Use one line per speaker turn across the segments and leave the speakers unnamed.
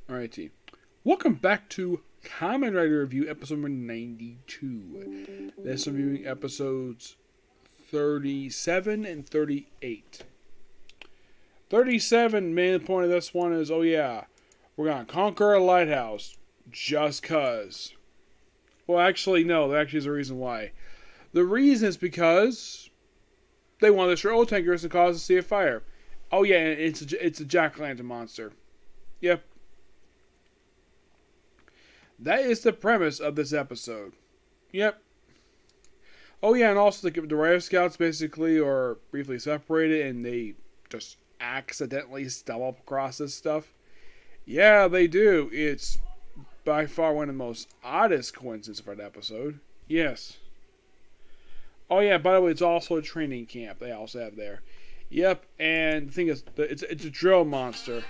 Alrighty. Welcome back to Kamen Rider Review, episode number 92. This is reviewing episodes 37 and 38. 37, main point of this one is, we're going to conquer a lighthouse just cuz. Well, actually, no, there actually is a reason why. The reason is because they want to destroy oil tankers and cause a sea of fire. Oh yeah, and it's a jack-o'-lantern monster. Yep. That is the premise of this episode. Yep. Oh yeah, and also the Rider Scouts basically are briefly separated and they just accidentally stumble across this stuff. Yeah, they do. It's by far one of the most oddest coincidences for an episode. Yes. Oh yeah, by the way, it's also a training camp they also have there. Yep, and the thing is, it's a drill monster.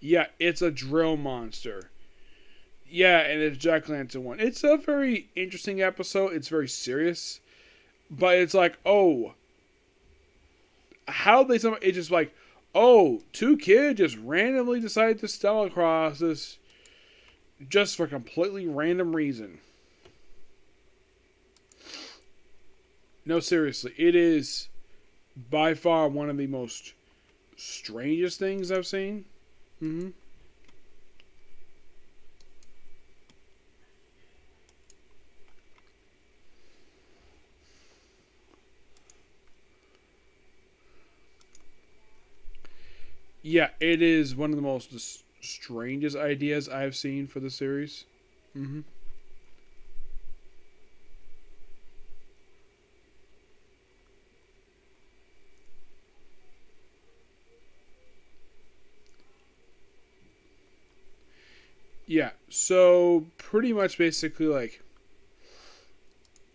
Yeah, it's a drill monster. Yeah, and it's Jack-o'-lantern one. It's a very interesting episode. It's very serious. But it's like, how they somehow, it's just like, two kids just randomly decided to stumble across this just for completely random reason. No, seriously, it is by far one of the most strangest things I've seen. Mm-hmm. Yeah, it is one of the most strangest ideas I've seen for the series. Mm-hmm. Yeah, so pretty much basically like,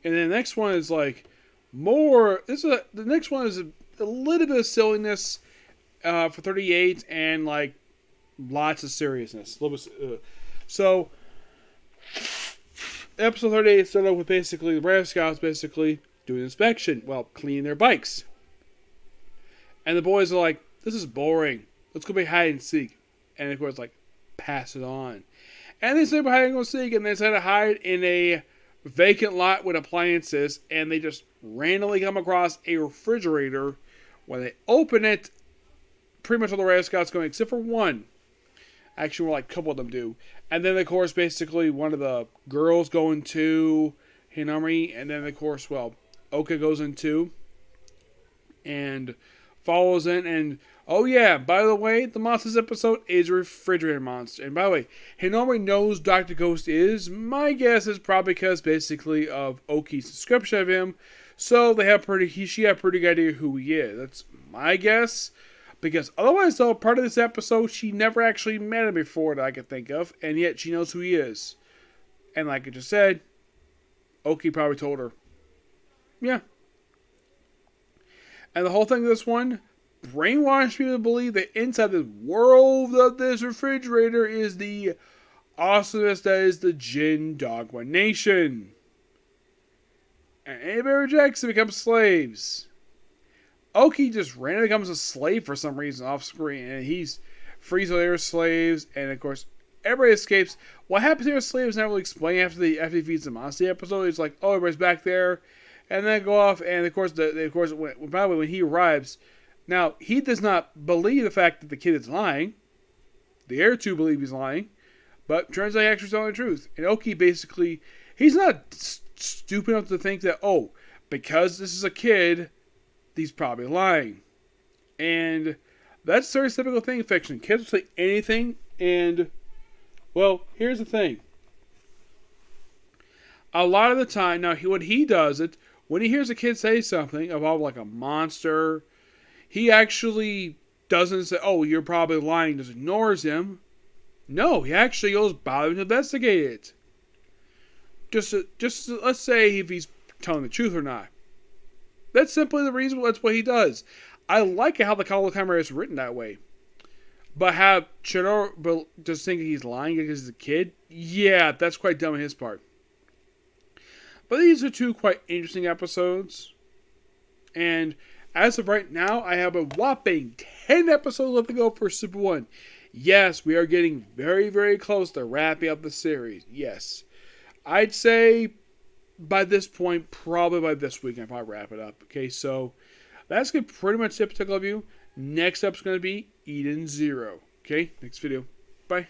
and then the next one is like more. The next one is a little bit of silliness for 38 and like lots of seriousness. A little bit, so episode 38 started off with basically the Rider Scouts basically doing inspection, cleaning their bikes, and the boys are like, "This is boring. Let's go play hide and seek," and of course like pass it on. And they say hide and seek, and they decide to hide in a vacant lot with appliances, and they just randomly come across a refrigerator. When they open it, pretty much all the Rider Scouts going, except for one. Actually, more like a couple of them do. And then, of course, basically one of the girls go into Hinami, and then, of course, Oka goes in too, and follows in, and by the way, the Monsters episode is a refrigerator monster. And by the way, Hinori knows Dr. Ghost is. My guess is probably because basically of Oki's description of him. So she had a pretty good idea who he is. That's my guess. Because otherwise, though, part of this episode, she never actually met him before that I could think of. And yet she knows who he is. And like I just said, Oki probably told her. Yeah. And the whole thing of this one, brainwash people to believe that inside the world of this refrigerator is the awesomest that is the Jin Dogma Nation. And anybody rejects it becomes slaves. Oki just randomly becomes a slave for some reason off screen, and he's frees all their slaves, and of course everybody escapes. What happens to their slaves never really explained after he defeats the monster episode. It's like, everybody's back there, and then go off, and of course, by the way, when he arrives. Now, he does not believe the fact that the kid is lying. The Air 2 believe he's lying. But turns out he actually telling the truth. And Oki basically, he's not stupid enough to think that, because this is a kid, he's probably lying. And that's a very typical thing in fiction. Kids will say anything, and, here's the thing. A lot of the time, now, when he does it, when he hears a kid say something about like a monster, he actually doesn't say, you're probably lying, just ignores him. No, he actually goes bother to investigate it. Just let's say if he's telling the truth or not. That's simply the reason, that's what he does. I like how the Kamen Rider is written that way. But have Chidori just think he's lying because he's a kid? Yeah, that's quite dumb on his part. But these are two quite interesting episodes. And As of right now, I have a whopping 10 episodes left to go for Super 1. Yes, we are getting very, very close to wrapping up the series. Yes. I'd say by this point, probably by this week, I'll probably wrap it up. Okay, so that's going to pretty much it for review. Next up is going to be Eden Zero. Okay, next video. Bye.